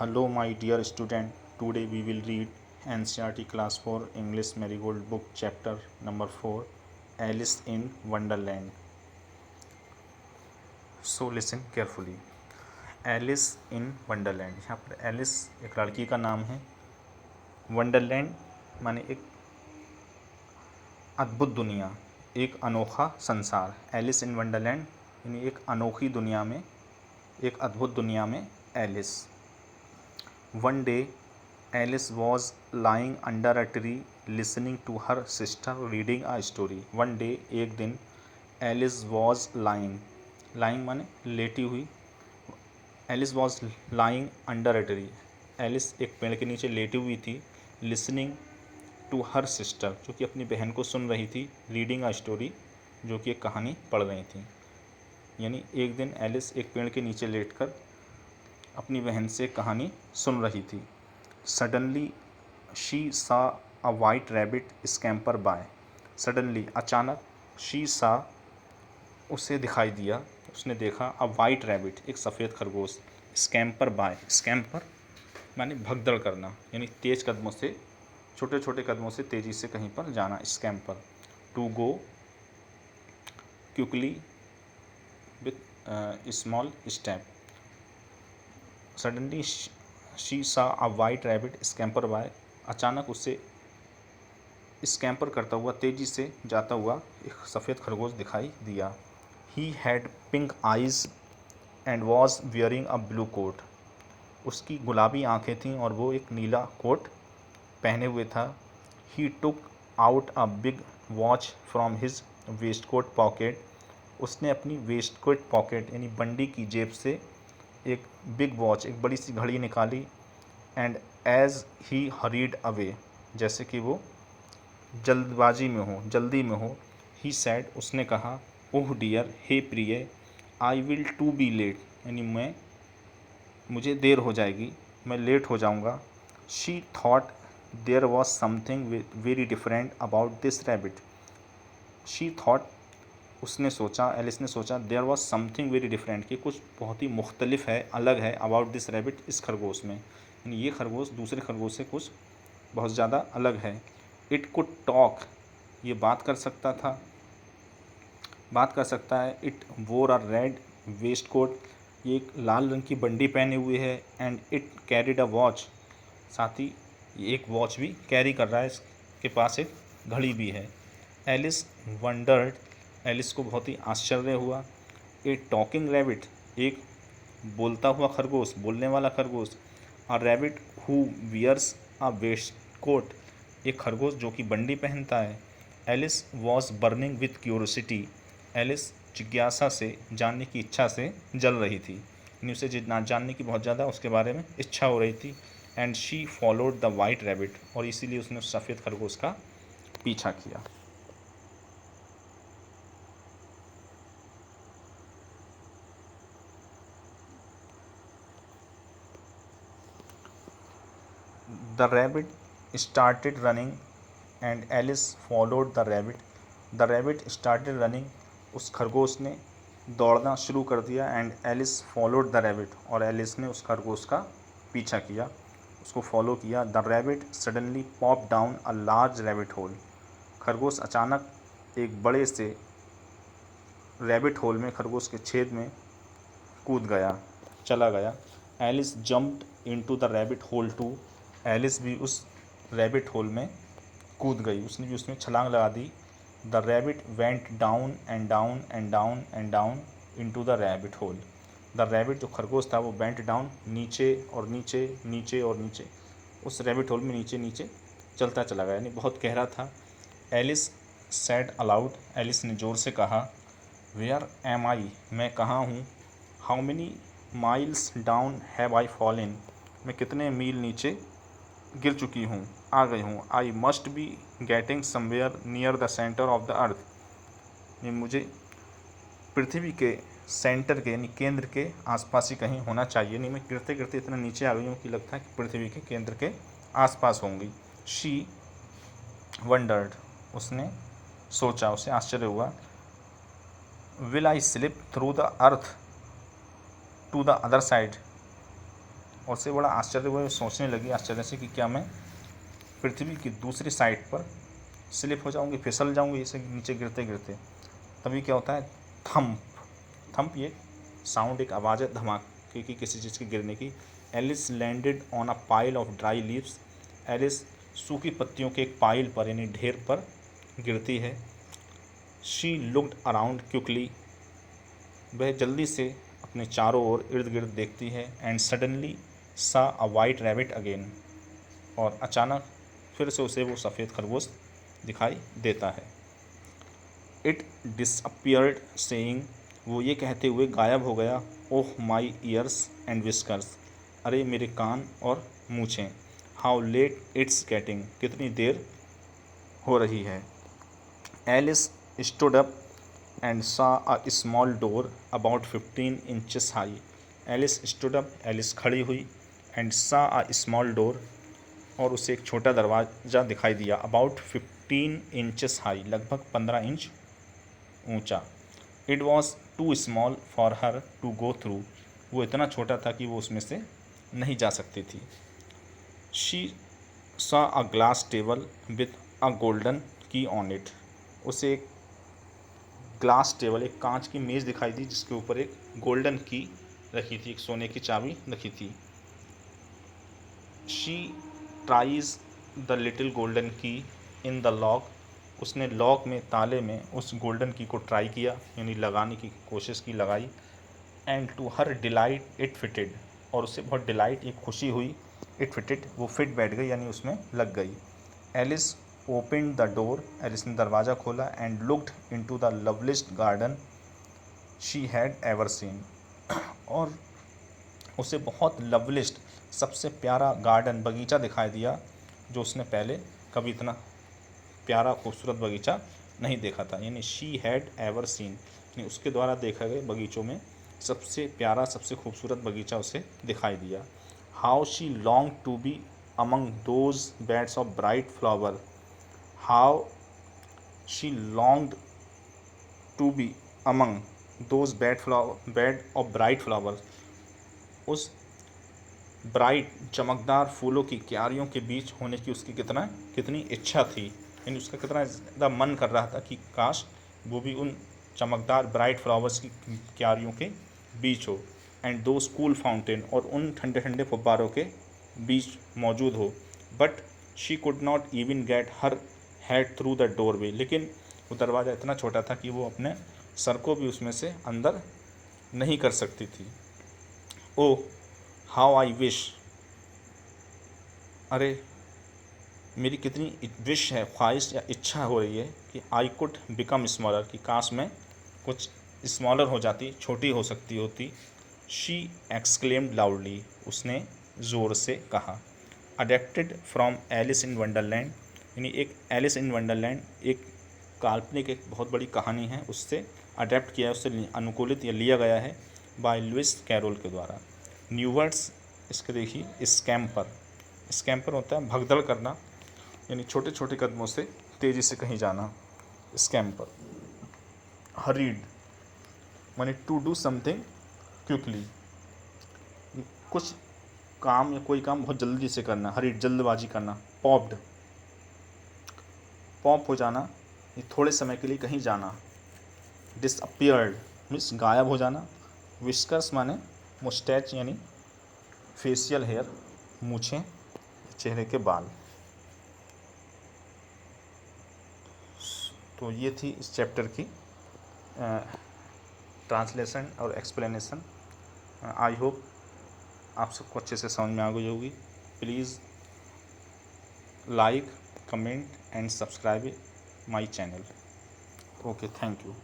Hello, my dear student. Today we will read NCERT Class 4 English Marigold Book Chapter number 4 Alice in Wonderland. So listen carefully. Alice in Wonderland. यहाँ पर Alice एक लड़की का नाम है. Wonderland माने एक अद्भुत दुनिया, एक अनोखा संसार. एलिस इन वंडरलैंड यानी एक अनोखी दुनिया में, एक अद्भुत दुनिया में Alice. One day, Alice was lying under a tree listening to her sister reading a story. One day, एक दिन Alice was lying माने लेटी हुई. Alice was lying under a tree. Alice एक पेड़ के नीचे लेटी हुई थी. Listening to her sister, जो कि अपनी बहन को सुन रही थी. Reading a story, जो कि एक कहानी पढ़ रही थी. यानी एक दिन एलिस एक पेड़ के नीचे लेटकर अपनी बहन से कहानी सुन रही थी. Suddenly she saw a white rabbit scamper by. Suddenly अचानक, शी सा उसे दिखाई दिया, उसने देखा, अ वाइट रैबिट एक सफ़ेद खरगोश, स्कैम्पर बाय. स्कैम्पर माने भगदड़ करना, यानी तेज़ कदमों से, छोटे छोटे कदमों से तेज़ी से कहीं पर जाना. Scamper to go quickly with small step. Suddenly she saw a white rabbit scamper by. अचानक उससे स्कैम्पर करता हुआ, तेज़ी से जाता हुआ एक सफ़ेद खरगोश दिखाई दिया. He had pink eyes and was wearing a blue coat. उसकी गुलाबी आँखें थीं और वो एक नीला कोट पहने हुए था. He took out a big watch from his waistcoat pocket. उसने अपनी वेस्ट कोट पॉकेट यानी बंडी की जेब से एक बिग वॉच, एक बड़ी सी घड़ी निकाली. And as he hurried away, जैसे कि वो जल्दबाजी में हो, जल्दी में हो. ही सैड, उसने कहा, ओह डियर, हे प्रिय, I will to be late, यानी मुझे देर हो जाएगी, मैं लेट हो जाऊंगा. She thought there was something very different about this rabbit. She thought, उसने सोचा, एलिस ने सोचा, there was something very different, कि कुछ बहुत ही मुख्तलिफ है, अलग है, अबाउट दिस रैबिट, इस खरगोश में, यानी ये खरगोश दूसरे खरगोश से कुछ बहुत ज़्यादा अलग है. इट कुड टॉक, ये बात कर सकता था, बात कर सकता है. इट वोर अ रेड वेस्ट कोट, ये एक लाल रंग की बंडी पहने हुए है. And it carried a watch, साथ ही ये एक वॉच भी कैरी कर रहा है, इसके पास एक घड़ी भी है. एलिस वंडर्ड, एलिस को बहुत ही आश्चर्य हुआ. ए टॉकिंग रैबिट, एक बोलता हुआ खरगोश, बोलने वाला खरगोश. A rabbit who wears a waistcoat, एक खरगोश जो कि बंडी पहनता है. Alice was burning with curiosity, Alice जिज्ञासा से, जानने की इच्छा से जल रही थी, यानी उसे जानने की बहुत ज़्यादा उसके बारे में इच्छा हो रही थी. And she followed the white rabbit, और इसीलिए उसने उस सफ़ेद खरगोश का पीछा किया. The rabbit started running and Alice followed the rabbit. The rabbit started running, उस खरगोश ने दौड़ना शुरू कर दिया. And Alice followed the rabbit, और एलिस ने उस खरगोश का पीछा किया, उसको फॉलो किया. The rabbit suddenly pop down a large rabbit hole. खरगोश अचानक एक बड़े से रैबिट होल में, खरगोश के छेद में कूद गया, चला गया. Alice jumped into the rabbit hole too. Alice भी उस रैबिट होल में कूद गई, उसने भी उसमें छलांग लगा दी. The rabbit went down and down and down and down into the rabbit hole. The rabbit, जो खरगोश था, वो वेंट डाउन, नीचे और नीचे, नीचे और नीचे, उस रैबिट होल में नीचे नीचे चलता चला गया, यानी बहुत गहरा था. एलिस सैड अलाउड, एलिस ने ज़ोर से कहा, वेयर एम आई, मैं कहाँ हूँ. How many miles down have I fallen, मैं कितने मील नीचे गिर चुकी हूँ, आ गई हूँ. I must be getting somewhere near the centre of the earth, ये मुझे पृथ्वी के सेंटर के, यानी केंद्र के आसपास ही कहीं होना चाहिए. नहीं, मैं गिरते गिरते इतना नीचे आ गई हूँ कि लगता है कि पृथ्वी के केंद्र के आसपास होंगी. शी वंडर्ड, उसने सोचा, उसे आश्चर्य हुआ. Will I slip through the earth to the other side, और उसे बड़ा आश्चर्य हुआ, सोचने लगी आश्चर्य से कि क्या मैं पृथ्वी की दूसरी साइड पर स्लिप हो जाऊंगी, फिसल जाऊंगी इसे नीचे गिरते गिरते। तभी क्या होता है, थंप। थंप ये साउंड, एक आवाज़ है धमाके की, किसी चीज़ के गिरने की। Alice landed on a pile of dry leaves. Alice सूखी पत्तियों के एक पाइल पर यानी ढेर पर गिरती है। She looked around quickly. वह जल्दी से अपने चारों ओर इर्द गिर्द देखती है। एंड सडनली सा अ वाइट रैबिट अगेन। और अचानक फिर से उसे वो सफ़ेद खरगोश दिखाई देता है। इट डिसअपियर्ड सेइंग, वो ये कहते हुए गायब हो गया, oh my ears and whiskers, अरे मेरे कान और मूछें। हाउ लेट इट्स गेटिंग, कितनी देर हो रही है। Alice stood up and saw a small door about 15 inches high. Alice stood up, Alice खड़ी हुई, and saw a small door, और उसे एक छोटा दरवाज़ा दिखाई दिया, अबाउट 15 इंचेस हाई, लगभग 15 इंच ऊंचा। It was too small for her to go through, वो इतना छोटा था कि वो उसमें से नहीं जा सकती थी। She saw a glass table with a golden key on it. उसे एक ग्लास टेबल, एक कांच की मेज़ दिखाई दी जिसके ऊपर एक गोल्डन की रखी थी, एक सोने की चाबी रखी थी। She tries the little golden की इन द लॉक, उसने लॉक में, ताले में उस गोल्डन की को ट्राई किया, यानी लगाने की कोशिश की, लगाई। And to her delight it fitted, और उससे बहुत डिलाइट, एक खुशी हुई। इट फिटेड, वो फिट बैठ गई यानी उसमें लग गई। Alice open the door, Alice ने दरवाज़ा खोला। And looked into the loveliest garden she had ever seen, और उसे बहुत लवलिस्ट, सबसे प्यारा गार्डन, बगीचा दिखाई दिया जो उसने पहले कभी इतना प्यारा खूबसूरत बगीचा नहीं देखा था। यानी शी हैड एवर सीन, यानी उसके द्वारा देखा गए बगीचों में सबसे प्यारा, सबसे खूबसूरत बगीचा उसे दिखाई दिया। How she long to be among those beds of bright flower, how she longed to be among those bed of bright flower, उस ब्राइट चमकदार फूलों की क्यारियों के बीच होने की उसकी कितनी इच्छा थी। यानी उसका कितना ज़्यादा मन कर रहा था कि काश वो भी उन चमकदार ब्राइट फ्लावर्स की क्यारियों के बीच हो। एंड दो कूल फाउंटेन, और उन ठंडे ठंडे फुब्बारों के बीच मौजूद हो। But she could not even get her head through the doorway, लेकिन वो दरवाज़ा इतना छोटा था कि वो अपने सर को भी उसमें से अंदर नहीं कर सकती थी। ओ हाउ आई विश, अरे मेरी कितनी विश है, ख्वाहिश या इच्छा हो रही है कि आई कुड बिकम स्मॉलर, कि काश मैं कुछ स्मॉलर हो जाती, छोटी हो सकती होती। शी एक्सक्लेम्ड लाउडली, उसने ज़ोर से कहा। Adapted from Alice in Wonderland, यानी एक एलिस इन वंडरलैंड एक काल्पनिक, एक बहुत बड़ी कहानी है, उससे अडेप्ट किया है, उससे अनुकूलित या लिया गया है बाय लुइस कैरोल के द्वारा। न्यू वर्ड्स इसके देखिए, स्कैम्पर। स्कैम्पर होता है भगदड़ करना, यानी छोटे छोटे कदमों से तेज़ी से कहीं जाना, स्कैम्पर। हरीड माने टू डू समथिंग क्विकली, कुछ काम या कोई काम बहुत जल्दी से करना, हरीड जल्दबाजी करना। पॉप्ड, पॉप हो जाना, ये थोड़े समय के लिए कहीं जाना। डिसअपियर्ड मीन्स गायब हो जाना। विस्कर्स माने मुस्टैच यानी फेशियल हेयर, मूछें, चेहरे के बाल। तो ये थी इस चैप्टर की ट्रांसलेशन और एक्सप्लेनेशन। आई होप आप सबको अच्छे से समझ में आ गई होगी। Please like, comment and subscribe my channel. Okay, thank you.